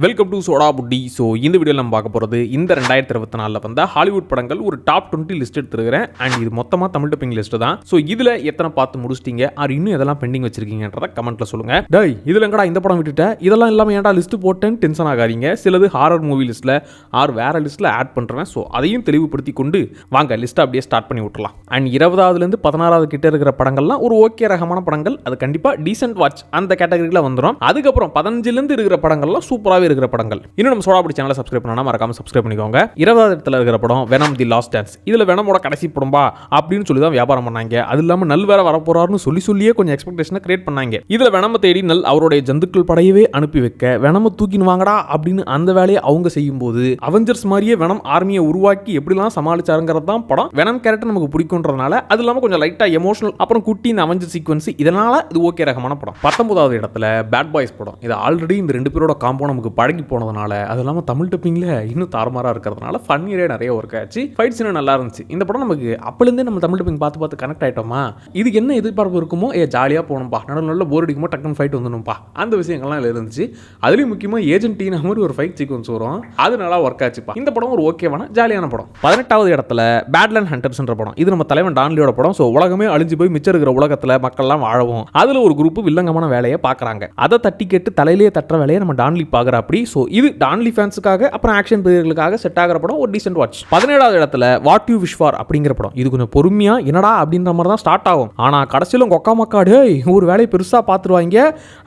Welcome to soda Buti. So இந்த வீடியோவில் நம்ம பார்க்க போகிறது இந்த 2024 வந்த ஹாலிவுட் படங்கள் ஒரு டாப் 20 லிஸ்ட் எடுத்துருக்கிறேன். அண்ட் இது மொத்தமாக தமிழ் டப்பிங் லிஸ்ட் தான். ஸோ இதில் எத்தனை பார்த்து முடிச்சிட்டீங்க, ஆர் இன்னும் எதெல்லாம் பெண்டிங் வச்சிருக்கீங்கன்றத கமெண்ட்டில் சொல்லுங்கள். டேய் இதில் எங்கடா இந்த படம் விட்டுட்டேன், இதெல்லாம் இல்லாமல் ஏன்டா லிஸ்ட் போட்டேன்னு டென்ஷன் ஆகாதீங்க. சிலது ஹாரர் மூவி லிஸ்ட்டில் ஆர் வேறு லிஸ்ட்டில் ஆட் பண்ணுறேன். ஸோ அதையும் தெளிவுபடுத்தி கொண்டு வாங்க லிஸ்ட்டை அப்படியே ஸ்டார்ட் பண்ணி விட்டுலாம். அண்ட் 20ஆவதுலேருந்து 16ஆவது கிட்ட இருக்கிற படங்கள்லாம் ஒரு ஓகே ரகமான படங்கள், அது கண்டிப்பாக டீசென்ட் வாட்ச் அந்த கேட்டகரியில் வந்துடும். அதுக்கப்புறம் 15லேருந்து இருக்கிற படங்கள்லாம் சூப்பராகவே இருக்கிற படங்கள். இன்னும் நம்ம சோடா புட்டி சேனலை சப்ஸ்கிரைப் பண்ணா மறக்காம சப்ஸ்கிரைப் பண்ணிக்கோங்க. 20வது இடத்துல இருக்கிற படம் வெனம் தி லாஸ்ட் டான்ஸ். இதுல வெனமோட கடைசி படம்பா அப்படின்னு சொல்லி தான் வியாபாரம் பண்ணாங்க. அது இல்லாம நல் வேற வரப்போறாருன்னு சொல்லியே கொஞ்சம் எக்ஸ்பெக்டேஷனை கிரியேட் பண்ணாங்க. இதுல வெனம தேடி நல் அவருடைய ஜந்துக்கள் படையவே அனுப்பி வைக்க வெனம தூக்கின்னு வாங்கடா அப்படின்னு அந்த வேலையை அவங்க செய்யும் போது அவெஞ்சர்ஸ் மாதிரியே வெனம் ஆர்மியை உருவாக்கி எப்படிலாம் சமாளிச்சாருங்கிறது தான் படம். வெனம் கேரக்டர் நமக்கு பிடிக்கும்ன்றதுனால, அது இல்லாம கொஞ்சம் லைட்டா எமோஷனல், அப்புறம் குட்டி இந்த அவெஞ்சர் சீக்வன்ஸ், இதனால இது ஓகே ரகமான படம். 19வது இடத்துல பேட் பாய்ஸ் படம். இது ஆல்ரெடி இந்த ரெண்டு பேரோட காம்போ நமக்கு பழகி போனதுனால, அது இல்லாமல் தமிழ் டப்பிங்கில் இன்னும் தாறுமாறாக இருக்கிறதுனால ஃபன்னியரே நிறைய ஒர்க் ஆச்சு. ஃபைட் சீனும் நல்லா இருந்துச்சு. இந்த படம் நமக்கு அப்போலேருந்தே நம்ம தமிழ் டப்பிங் பார்த்து கனெக்ட் ஆகிட்டோமா, இது என்ன எதிர்பார்ப்பு இருக்குமோ, ஜாலியாக போகணும்ப்பா, நல்ல போர் அடிக்குமோ டக்குன்னு ஃபைட் வந்துடும்ப்பா, அந்த விஷயங்கள்லாம் இதில் இருந்துச்சு. அதுலேயும் முக்கியமாக ஏஜென்ட் டீனா மாதிரி ஒரு ஃபைட் சீக்வன்ஸ் வரும், அது நல்லா ஒர்க் ஆச்சுப்பா. இந்த படம் ஒரு ஓகேவான ஜாலியான படம். 18வது இடத்துல பேட்லேண்ட் ஹண்டர்ஸ்ன்ற படம். இது நம்ம தலைவன் டான்லியோட படம். ஸோ உலகமே அழிஞ்சு போய் மிச்சம் இருக்கிற உலகத்தில் மக்கள்லாம் வாழவும், அதில் ஒரு குரூப் வில்லங்கமான வேலையை பார்க்குறாங்க. அதை தட்டி கேட்டு தலையிலேயே தட்டுற வேலையை நம்ம டான்லி பார்க்குற. அப்படி ஸோ இது டான்லி ஃபேன்ஸுக்காக அப்புறம் ஆக்ஷன் பிரியர்களுக்காக செட் ஆகிற படம், ஒரு டீசென்ட் வாட்ச். 17வது இடத்துல வாட் யூ விஷ் ஃபார் அப்படிங்கிற படம். இது கொஞ்சம் பொறுமையா என்னடா அப்படின்ற மாதிரி தான் ஸ்டார்ட் ஆகும். ஆனால் கடைசியில் கொக்கா மக்காடு ஒரு வேலையை பெருசாக பார்த்துருவாங்க.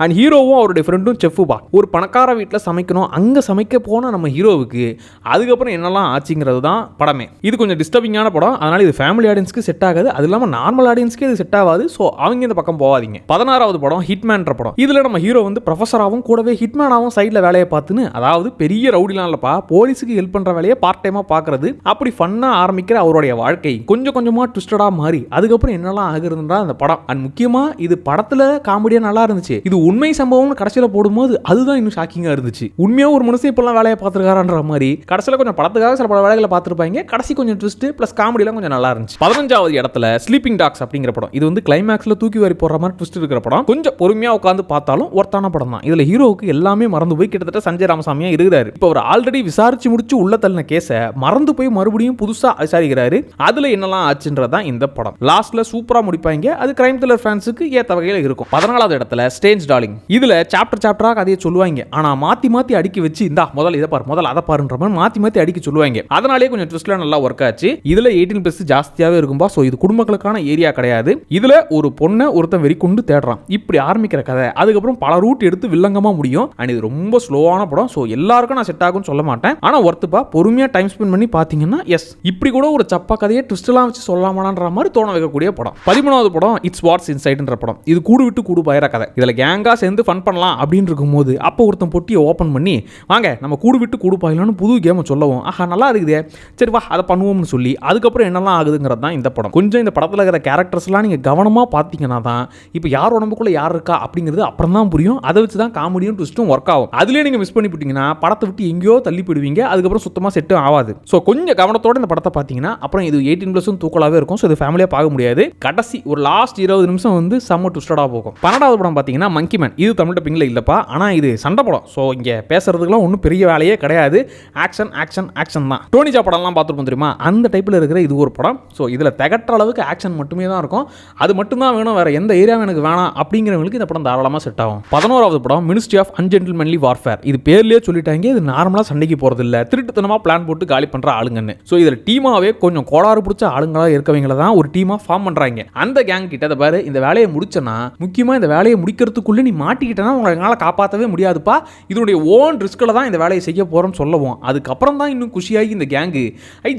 அண்ட் ஹீரோவும் அவருடைய ஃப்ரெண்டும் செஃப்புபா ஒரு பணக்கார வீட்டில் சமைக்கணும். அங்கே சமைக்க போன நம்ம ஹீரோவுக்கு அதுக்கப்புறம் என்னெல்லாம் ஆச்சுங்கிறது தான் படமே. இது கொஞ்சம் டிஸ்டர்பிங்கான படம், அதனால இது ஃபேமிலி ஆடியன்ஸ்க்கு செட் ஆகாது. அது இல்லாமல் நார்மல் ஆடியன்ஸ்க்கு இது செட் ஆகாது. ஸோ அவங்க இந்த பக்கம் போகாதீங்க. 16வது படம் ஹிட்மேன்ற படம். இதில் நம்ம ஹீரோ வந்து ப்ரொஃபஸராகவும் கூடவே ஹிட்மேனாகவும் சைடில் வேலையை பார்த்துன்னு, அதாவது பெரிய ரவுடிலாம் இல்லப்பா, போலீஸுக்கு ஹெல்ப் பண்ற வேலையை பார்ட் டைமா பார்க்கறது. அப்படி ஃபன்னா ஆரம்பிக்கிற அவருடைய வாழ்க்கை கொஞ்சம் கொஞ்சமா ட்விஸ்டடா மாறி அதுக்கப்புறம் என்னெல்லாம் ஆகுறதுன்றா அந்த படம். அண்ட் முக்கியமா இது படத்துல காமெடியா நல்லா இருந்துச்சு. இது உண்மை சம்பவம் கடைசியில போடும்போது அதுதான் இன்னும் ஷாக்கிங்கா இருந்துச்சு. உண்மையா ஒரு மனுஷன் இப்பெல்லாம் வேலையை பார்த்துருக்காருன்ற மாதிரி கடைசியில கொஞ்சம் படத்துக்காக சில பல வேலைகளை பார்த்துருப்பாங்க. கடைசி கொஞ்சம் ட்விஸ்ட் பிளஸ் காமெடிலாம் கொஞ்சம் நல்லா இருந்துச்சு. 15வது இடத்துல ஸ்லீப்பிங் டாக்ஸ் அப்படிங்கிற படம். இது வந்து கிளைமேக்ஸ்ல தூக்கி வாரி போடுற மாதிரி ட்விஸ்ட் இருக்கிற படம். கொஞ்சம் பொறுமையா உட்காந்து பார்த்தாலும் ஒர்த்தான படம் தான். இதுல ஹீரோவுக்கு எல்லாமே மறந்து போய் கிட்டத்தட்ட சஞ்சய் ராமசாமியா இருக்கிறாரு. இப்போ அவர் ஆல்ரெடி விசாரிச்சு முடிச்சு உள்ள தள்ளின கேஸை மறந்து போய் மறுபடியும் புதுசா விசாரிக்கிறாரு. அதுல என்னெல்லாம் ஆச்சுன்றதான் இந்த படம். லாஸ்ட்ல சூப்பரா முடிப்பாங்க. அது கிரைம் த்ரில்லர் ஃபேன்ஸுக்கு ஏத்த வகையில இருக்கும். 14வது இடத்துல ஸ்ட்ரேஞ்ச் டார்லிங். இதுல சாப்டரா கதையை சொல்லுவாங்க. ஆனா மாத்தி மாத்தி அடிக்க வச்சு இந்தா முதல்ல இதை பாரு முதல்ல அதை பாருன்ற மாதிரி மாத்தி அடிக்க சொல்லுவாங்க. அதனாலே கொஞ்சம் ட்விஸ்ட்ல நல்லா ஒர்க் ஆச்சு. இதுல 18+ ஜாஸ்தியாவே இருக்கும்பா. சோ இது குடும்பங்களுக்கான ஏரியா கிடையாது. இதுல ஒரு பொண்ணை ஒருத்தன் வெறி கொண்டு தேடுறான். இப்படி ஆரம்பிக்கிற கதை அதுக்கப்புறம் பல ரூட் எடுத்து வில்லங்கமா முடியும். அண்ட் இது ரொம்ப ஸ்லோவான படம். ஸோ எல்லாருக்கும் நான் செட் ஆகும்னு சொல்ல மாட்டேன். ஆனால் ஒர்த்துப்பா, பொறுமையாக டைம் ஸ்பெண்ட் பண்ணி பார்த்தீங்கன்னா எஸ் இப்படி கூட ஒரு சப்பா கதையை ட்விஸ்ட்லாம் வச்சு சொல்லலாமான்ற மாதிரி தோண வைக்கக்கூடிய படம். 13வது படம் இட்ஸ் வாட்ஸ் இன்சைட்ன்ற படம். இது கூடு விட்டு கூடு பயிர கதை. இதில் கேங்காக சேர்ந்து ஃபன் பண்ணலாம் அப்படின்னு இருக்கும்போது அப்போ ஒருத்தன் பொட்டியை ஓப்பன் பண்ணி வாங்க நம்ம கூடு விட்டு கூடு பாயலான்னு புது கேமை சொல்லவும், ஆஹா நல்லா இருக்குதே சரி வா அதை பண்ணுவோம்னு சொல்லி அதுக்கப்புறம் என்னெல்லாம் ஆகுதுங்கிறது தான் இந்த படம். கொஞ்சம் இந்த படத்தில் இருக்கிற கேரக்டர்ஸ்லாம் நீங்கள் கவனமாக பார்த்தீங்கன்னா தான் இப்போ யார் உடம்புக்குள்ள யார் இருக்கா அப்படிங்கிறது அப்புறம் தான் புரியும். அதை வச்சு தான் காமெடியும் ட்விஸ்ட்டும் ஒர்க் ஆகும். அதுலேயே நீங்கள் மிஸ் பண்ணி போட்டீங்கன்னா படத்தை விட்டு எங்கேயோ தள்ளி போயிடுவீங்க. அதுக்கப்புறம் சுத்தமாக செட்டும் ஆகாது. ஸோ கொஞ்சம் கவனத்தோட இந்த படத்தை பார்த்தீங்கன்னா அப்புறம் இது 18+ தூக்கலாகவே இருக்கும். ஸோ இது ஃபேமிலியாக பார்க்க முடியாது. கடைசி ஒரு லாஸ்ட் 20 நிமிஷம் வந்து செம்ம ட்விஸ்டடாக போகும். 12வது படம் பார்த்தீங்கன்னா மங்கி மேன். இது தமிழ் டப்பிங்கில் இல்லைப்பா, ஆனால் இது சண்டை படம். ஸோ இங்கே பேசுறதுக்குலாம் ஒன்றும் பெரிய வேலையே கிடையாது. ஆக்ஷன் ஆக்ஷன் ஆக்ஷன் தான். டோனிஜா படம்லாம் பார்த்துருப்போம் தெரியுமா, அந்த டைப்பில் இருக்கிற இது ஒரு படம். ஸோ இதில் திகட்டுற அளவுக்கு ஆக்ஷன் மட்டுமே தான் இருக்கும். அது மட்டும்தான் வேணும், வேற எந்த ஏரியாவும் எனக்கு வேணாம் அப்படிங்கிறவங்களுக்கு இந்த படம் தாராளமாக செட் ஆகும். 11வது படம் மினிஸ்ட்ரி ஆஃப் அன்ஜென்டில்மேன்லி வார்ஃபேர். இது பேர்லேயே சொல்லிட்டாங்க, இது நார்மலாக சண்டைக்கு போகிறது இல்லை, திருட்டுத்தனமாக பிளான் போட்டு காலி பண்ணுற ஆளுங்கன்னு. ஸோ இதில் டீமாவே கொஞ்சம் கோளாறு பிடிச்ச ஆளுங்களாக இருக்கவங்கள தான் ஒரு டீமாக ஃபார்ம் பண்ணுறாங்க. அந்த கேங் கிட்ட பாரு இந்த வேலையை முடிச்சனா, முக்கியமாக இந்த வேலையை முடிக்கிறதுக்குள்ளே நீ மாட்டிக்கிட்டனா உங்களால் காப்பாற்றவே முடியாதுப்பா, இதனுடைய ஓன் ரிஸ்கில் தான் இந்த வேலையை செய்ய போகிறோம்னு சொல்லவும், அதுக்கப்புறம் தான் இன்னும் குஷியாகி இந்த gang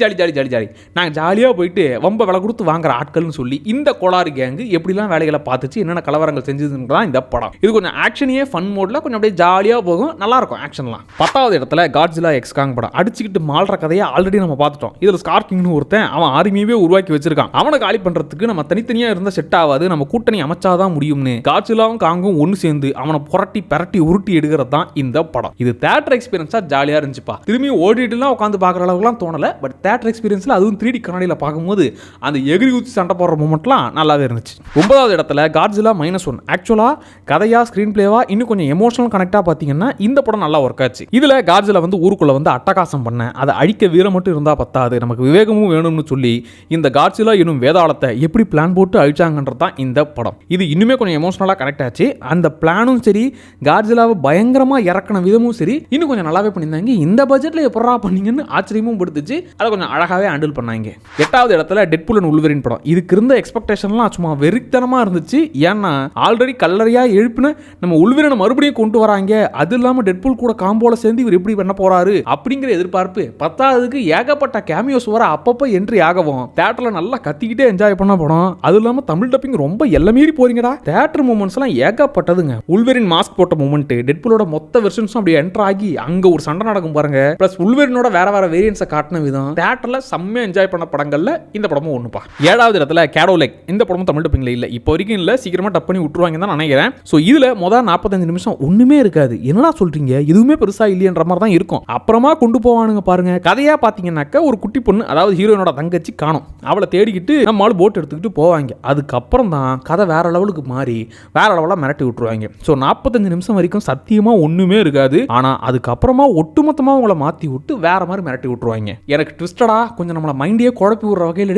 jolly jolly jolly jolly நாங்கள் ஜாலியாக போயிட்டு ரொம்ப விலை கொடுத்து வாங்குற ஆட்கள்னு சொல்லி இந்த கோளாறு கேங்கு எப்படிலாம் வேலைகளை பார்த்துச்சு, என்னென்ன கலவரங்கள் செஞ்சதுன்னு தான் இந்த படம். இது கொஞ்சம் ஆக்ஷனியே ஃபன் மோட்ல கொஞ்சம் அப்படியே ஜாலியாக போகும், நல்லா இருக்கும் ஆக்ஷன்லாம். 10வது இடத்துல காட்ஜிலா எக்ஸ் காங் படம். அடிச்சுக்கிட்டு மால்ற கதையை ஆல்ரெடி நம்ம பார்த்துட்டோம். இதில் ஸ்கார் கிங்னு ஒருத்தன் அவன் ஆர்மியவே உருவாக்கி வச்சிருக்கான். அவனை காலி பண்றதுக்கு நம்ம தனித்தனியாக இருந்தால் செட் ஆகாது, நம்ம கூட்டணி அமைச்சாதான் முடியும்னு காட்ஜிலாவும் காங்கும் ஒன்று சேர்ந்து அவனை புரட்டி பரட்டி உருட்டி எடுக்கிறது தான் இந்த படம். இது தியேட்டர் எக்ஸ்பீரியன்ஸாக ஜாலியாக இருந்துச்சுப்பா. திரும்பி ஓடிட்டுலாம் உட்காந்து பார்க்குற அளவுக்குலாம் தோணலை. பட் தியேட்டர் எக்ஸ்பீரியன்ஸில் அதுவும் 3D கண்ணாடியில் பார்க்கும்போது அந்த எகிரி ஊற்றி சண்டை போடுற மூமெண்ட்லாம் நல்லாவே இருந்துச்சு. 9வது இடத்துல காட்ஜிலா -1. ஆக்சுவலாக கதையா ஸ்க்ரீன் பிளேவா இன்னும் கொஞ்சம் எமோஷனல் கனெக்டாக பார்த்தீங்கன்னா இந்த படம் நல்லா ஒர்க் ஆச்சு. இதுல காட்ஜிலா வந்து ஊருக்குள்ள வந்து அட்டகாசம் பண்ண, அதை அழிக்க வீரம் மட்டும் இருந்தா பத்தாது, நமக்கு விவேகமும் வேணும்னு சொல்லி இந்த காட்ஜிலா எனும் வேதாளத்தை எப்படி பிளான் போட்டு அழிச்சாங்கன்றது தான் இந்த படம். இது இன்னுமே கொஞ்சம் எமோஷனலா கனெக்ட் ஆச்சு. அந்த பிளானும் சரி, காட்ஜிலாவை பயங்கரமா இறக்கின விதமும் சரி, இன்னும் கொஞ்சம் நல்லாவே பண்ணியிருந்தாங்க. இந்த பட்ஜெட்ல எப்படா பண்ணீங்கன்னு ஆச்சரியமும் படுத்துச்சு. அதை கொஞ்சம் அழகாவே ஹேண்டில் பண்ணாங்க. 8வது இடத்துல டெட்பூல் அண்ட் வூல்வரின் படம். இதுக்கு இருந்த எக்ஸ்பெக்டேஷன்லாம் சும்மா வெறித்தனமா இருந்துச்சு. ஏன்னா ஆல்ரெடி கல்லறையா எழுப்பின நம்ம உள்வீரனை மறுபடியும் கொண்டு வராங்க, அது இல்லாம டெட்பூல் கூட காம்போல சேர்ந்து இவர் எப்படி பண்ண போறாரு அப்படிங்கிற எதிர்பார்ப்பு. 10வதுக்கு ஏகப்பட்ட கேமியோஸ் வர அப்பப்போ என்ட்ரி ஆகவும் தியேட்டர்ல நல்லா கத்திக்கிட்டே என்ஜாய் பண்ண படம். அது இல்லாம தமிழ் டப்பிங் ரொம்ப எல்லமீறி போறீங்கடா. தியேட்டர் மூமெண்ட்ஸ் எல்லாம் ஏகப்பட்டதுங்க. உள்வரின் மாஸ்க் போட்ட மூமெண்ட், டெட்பூலோட மொத்த வெர்ஷன்ஸும் அப்படியே என்டர் ஆகி அங்க ஒரு சண்டை நடக்கும் பாருங்க. பிளஸ் உள்வரினோட வேற வேற வேரியன்ஸை காட்டின விதம் தியேட்டர்ல செம்மையா என்ஜாய் பண்ண படங்கள்ல இந்த படமும் ஒண்ணுப்பா. 7வது இடத்துல கேடோலெக். இந்த படமும் தமிழ் டப்பிங்ல இல்ல, இப்போ வரைக்கும் இல்ல, சீக்கிரமா டப் பண்ணி விட்டுருவாங்க தான் நினைக்கிறேன். ஸோ இதுல முதல் 45 நிமிஷம் ஒண்ணுமே இருக்காது. என்னடா சொல்றீங்க, எதுவுமே பெருசா இல்லையன்ற மாதிரி தான் இருக்கும். அப்புறமா கொண்டு போவானுங்க பாருங்க. கதையா பாத்தீங்கன்னாக்க ஒரு குட்டி பொண்ணு, அதாவது ஹீரோயினோட தங்கச்சி காணும், அவளை தேடிக்கிட்டு நம்ம ஆளு போட் எடுத்துக்கிட்டு போவாங்க. அதுக்கப்புறம் தான் கதை வேற லெவலுக்கு மாறி வேற லெவலா மிரட்டி விட்டுருவாங்க. ஸோ 45 நிமிஷம் வரைக்கும் சத்தியமா ஒண்ணுமே இருக்காது. ஆனா அதுக்கப்புறமா ஒட்டுமொத்தமா உங்களை மாத்தி விட்டு வேற மாதிரி மிரட்டி விட்டுருவாங்க. எனக்கு ட்விஸ்டடா கொஞ்சம் நம்மள மைண்டியே குழப்பி விடுற வகையில்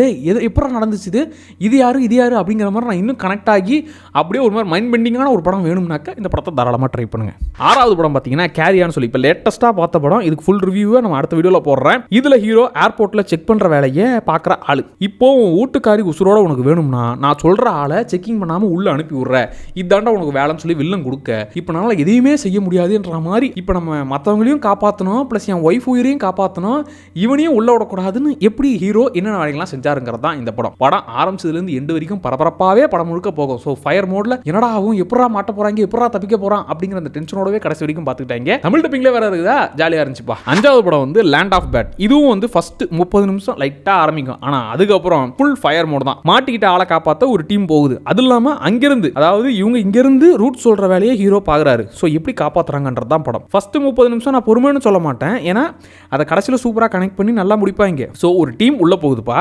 எப்படி நடந்துச்சு, இது யாரு அப்படிங்கிற மாதிரி நான் இன்னும் கனெக்ட் ஆகி அப்படியே ஒரு மாதிரி மைண்ட் பெண்டிங்கான ஒரு படம் வேணும்னாக்க இந்த படத்தை தாராளமாக ட்ரை பண்ணுங்க. 6வது படம் பார்த்தீங்கன்னா கேரியான்னு சொல்லி இப்போ லேட்டஸ்ட்டாக பார்த்த படம். இதுக்கு ஃபுல் ரிவ்யூவை நம்ம அடுத்த வீடியோவில் போடுறேன். இதில் ஹீரோ ஏர்போர்ட்டில் செக் பண்ணுற வேலையை பார்க்குற ஆள். இப்போ வீட்டுக்காரி உசுரோட உனக்கு வேணும்னா நான் சொல்கிற ஆளை செக்கிங் பண்ணாமல் உள்ளே அனுப்பி விட்றேன், இதாண்டா உனக்கு வேலைன்னு சொல்லி வில்லன் கொடுக்க. இப்போ நான் எதையுமே செய்ய முடியாதுன்ற மாதிரி இப்போ நம்ம மற்றவங்களையும் காப்பாற்றணும், ப்ளஸ் என் ஒய்ஃப் உயிரையும் காப்பாற்றணும், இவனையும் உள்ள விடக்கூடாதுன்னு எப்படி ஹீரோ என்னென்ன வேலைகள்லாம் செஞ்சாருங்கிறது தான் இந்த படம். படம் ஆரம்பிச்சதுலேருந்து எண்டு வரைக்கும் பரபரப்பாகவே படம் முழுக்க போகும். ஸோ ஃபயர் மோட்ல என்னடா ஆகும், எப்படா மாட்ட போறாங்க, எப்படா தப்பிக்க போறான் அப்படிங்கிற அந்த டென்ஷனோடவே கடைசி வரைக்கும் பார்த்துக்கிட்டாங்க. தமிழ் டப்பிங்ல வேற இருக்குதா, ஜாலியா இருந்துச்சுப்பா. 5வது படம் வந்து லேண்ட் ஆஃப் பேட். இதுவும் வந்து ஃபர்ஸ்ட் 30 நிமிஷம் லைட்டா ஆரம்பிக்கும். ஆனா அதுக்கப்புறம் ஃபுல் ஃபயர் மோட் தான். மாட்டிக்கிட்ட ஆளை காப்பாற்ற ஒரு டீம் போகுது. அது இல்லாம அங்கிருந்து, அதாவது இவங்க இங்கிருந்து ரூட் சொல்ற வேலையை ஹீரோ பாக்குறாரு. ஸோ எப்படி காப்பாத்துறாங்கன்றது தான் படம். ஃபர்ஸ்ட் 30 நிமிஷம் நான் பொறுமைன்னு சொல்ல மாட்டேன், ஏன்னா அதை கடைசியில் சூப்பராக கனெக்ட் பண்ணி நல்லா முடிப்பாங்க. ஸோ ஒரு டீம் உள்ள போகுதுப்பா,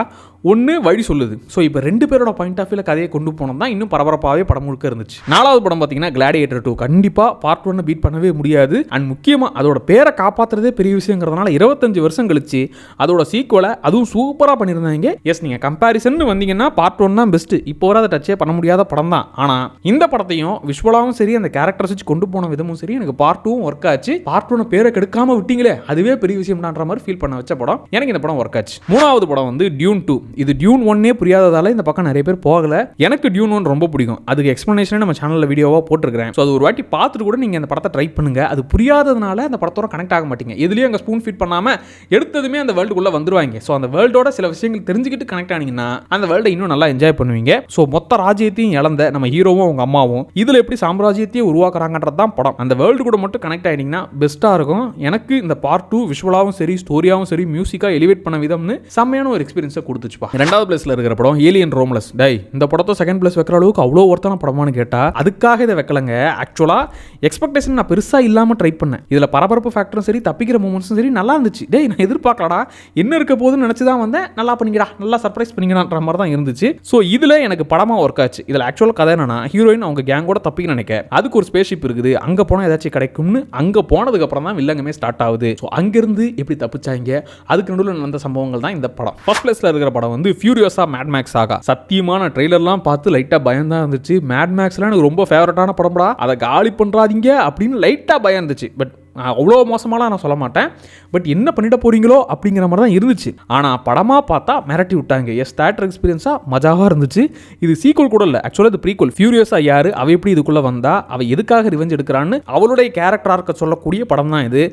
ஒன்று வழி சொல்லுது. ஸோ இப்போ 2 பேரோட பாயிண்ட் ஆஃப் வியூல கதையை கொண்டு போனோம் தான் இன்னும் பரபரப்பாகவே படம் முழுக்க இருந்துச்சு. 4வது படம் பார்த்தீங்கன்னா கிளாடியேட்டர் 2. கண்டிப்பாக பார்ட் 1 பீட் பண்ணவே முடியாது. அண்ட் முக்கியமாக அதோட பேரை காப்பாற்றுறதே பெரிய விஷயங்கிறதுனால 25 வருஷம் கழிச்சு அதோட சீக்குவலை அதுவும் சூப்பராக பண்ணியிருந்தாங்க. எஸ், நீங்கள் கம்பேரிசன் வந்தீங்கன்னா பார்ட் 1 தான் பெஸ்ட். இப்போ வர அதை டச்சே பண்ண முடியாத படம் தான். ஆனால் இந்த படத்தையும் விஷுவலாகவும் சரி, அந்த கேரக்டர்ஸ் வச்சு கொண்டு போன விதமும் சரி, எனக்கு பார்ட் 2 ஒர்க் ஆச்சு. பார்ட் 1 பேரை கெடுக்காம விட்டீங்களே, அதுவே பெரிய விஷயம்ன்ற மாதிரி ஃபீல் பண்ண வச்ச படம். எனக்கு இந்த படம் ஒர்க் ஆச்சு. 3வது படம் வந்து டியூன் 2. இது டியூன் 1 புரியாததால இந்த பக்கம் நிறைய பேர் போகல. எனக்கு டியூன் 1 ரொம்ப பிடிக்கும். அதுக்கு எக்ஸ்பிளனேஷன் நம்ம சேனல்ல வீடியோவா போட்டுருக்கேன். ஸோ அது ஒரு வாட்டி பார்த்துட்டு கூட நீங்க அந்த படத்தை ட்ரை பண்ணுங்க. அது புரியாததுனால அந்த படத்தோட கனெக்ட் ஆக மாட்டீங்க. எதுலயும் அங்கே ஸ்பூன் ஃபிட் பண்ணாம எடுத்ததுமே அந்த வேர்ல்டுக்குள்ள வந்துருவாங்க. ஸோ அந்த வேர்ல்டோட சில விஷயங்கள் தெரிஞ்சுக்கிட்டு கனெக்ட் ஆனீங்கன்னா அந்த வேர்ல்டை இன்னும் நல்லா என்ஜாய் பண்ணுவீங்க. ஸோ மொத்த ராஜ்யத்தையும் இழந்த நம்ம ஹீரோவும் அவங்க அம்மாவும் இதுல எப்படி சாம்ராஜ்யத்தையே உருவாக்குறாங்கன்றது தான் படம். அந்த வேர்ல்டு கூட மட்டும் கனெக்ட் ஆயிட்டீங்கன்னா பெஸ்டா இருக்கும். எனக்கு இந்த பார்ட் 2 விஷுவலாவும் சரி, ஸ்டோரியாவும் சரி, மியூசிக்கா எலிவேட் பண்ண விதம்னு செம்மையான ஒரு எக்ஸ்பீரியன்ஸை கொடுத்துச்சுப்பா. 2வது பிளேஸ்ல இருக்கிற படம் ஏலியன் ரோம்லஸ். டை, இந்த படத்தை செகண்ட் பிளேஸ் வைக்கிற அளவுக்கு அவ்வளோ ஒருத்தான படமானு கேட்டா அதுக்காக இதை வைக்கலங்க. ஆக்சுவலா எக்ஸ்பெக்டேஷன் நான் பெருசா இல்லாம ட்ரை பண்ணேன். இதுல பரபரப்பு ஃபேக்டரும் சரி, தப்பிக்கிற மூமெண்ட்ஸும் சரி நல்லா இருந்துச்சு. டேய், நான் எதிர்பார்க்கலடா, என்ன இருக்க போதுன்னு நினைச்சு தான் வந்தேன். நல்லா பண்ணிக்கடா, நல்லா சர்ப்ரைஸ் பண்ணிக்கடான்ற மாதிரி தான் இருந்துச்சு. ஸோ இதுல எனக்கு படமா ஒர்க் ஆச்சு. இதுல ஆக்சுவலா கதை என்னன்னா, ஹீரோயின் அவங்க கேங்கோட தப்பிக்க நினைக்க அதுக்கு ஒரு ஸ்பேஸ் ஷிப் இருக்குது, அங்க போனா ஏதாச்சும் கிடைக்கும்னு அங்க போனதுக்கு அப்புறம் தான் வில்லங்கமே ஸ்டார்ட் ஆகுது. ஸோ அங்கிருந்து எப்படி தப்பிச்சாங்க, அதுக்கு நடுவில் நடந்த சம்பவங்கள் தான் இந்த படம். ஃபர்ஸ்ட் பிளேஸ்ல இருக்கிற படம் வந்து ஃபியூரியோஸா மேட் மேக்ஸ் ஆகா. சத்தியமான ட்ரெய்லர்லாம் பார்த்து லைட்டா பயம் தான் இருந்துச்சு. மேட் மேக்ஸ்லாம் எனக்கு ரொம்ப ஃபேவரட்டான படம்டா, அதை காலி பண்றாதீங்க அப்படின்னு லைட்டா பயம் இருந்துச்சு. பட் அவ்வளோ மோசமாலாம் நான் சொல்ல மாட்டேன். பட் என்ன பண்ணிட போறீங்களோ அப்படிங்கிற மாதிரி தான் இருந்துச்சு. ஆனால் படமாக பார்த்தா மிரட்டி விட்டாங்க. எஸ், தேட்டர் எக்ஸ்பீரியன்ஸாக மஜாவாக இருந்துச்சு. இது சீக்வல் கூட இல்லை, ஆக்சுவலாக இது ப்ரீக்வல். ஃபியூரியஸா யாரு, அவ எப்படி இதுக்குள்ளே வந்தா, அவ எதுக்காக ரிவெஞ்ச் எடுக்கிறான்னு அவளுடைய கேரக்டராக இருக்க சொல்லக்கூடிய படம் தான் இது.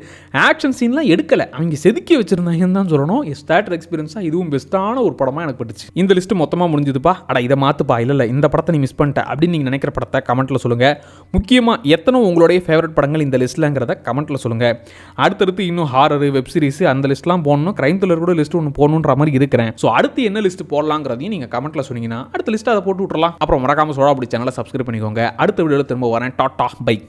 ஆக்ஷன் சீன்லாம் எடுக்கலை, அவங்க செதுக்கி வச்சிருந்தாங்கன்னு தான் சொல்லணும். எஸ், தேட்டர் எக்ஸ்பீரியன்ஸாக இதுவும் பெஸ்ட்டான ஒரு படமாக எனக்கு பட்டுச்சு. இந்த லிஸ்ட்டு மொத்தமாக முடிஞ்சுதுப்பா. அட இதை மாற்றுப்பா, இல்லை இந்த படத்தை நீ மிஸ் பண்ணிட்ட அப்படின்னு நீங்கள் நினைக்கிற படத்தை கமெண்ட்டில் சொல்லுங்கள். முக்கியமாக எத்தனை உங்களுடைய ஃபேவரட் படங்கள் இந்த லிஸ்ட்லங்கிறத கமெண்ட்ல சொல்லுங்க. அடுத்தடுத்து இன்னும் ஹாரர், வெப் சீரிஸ் அந்த லிஸ்ட்லாம் போடணும். கிரைம் த்ரில்லர் கூட லிஸ்ட் ஒன்று போடணுன்ற மாதிரி இருக்கிறேன். ஸோ அடுத்து என்ன லிஸ்ட் போடலாங்கிறதையும் நீங்கள் கமெண்ட்ல சொன்னீங்கன்னா அடுத்த லிஸ்ட் அதை போட்டு விட்டுறலாம். அப்புறம் மறக்காம சோடாபுடி சேனலை சப்ஸ்கிரைப் பண்ணிக்கோங்க. அடுத்த வீடியோவில் திரும்ப வரேன். Tata bye.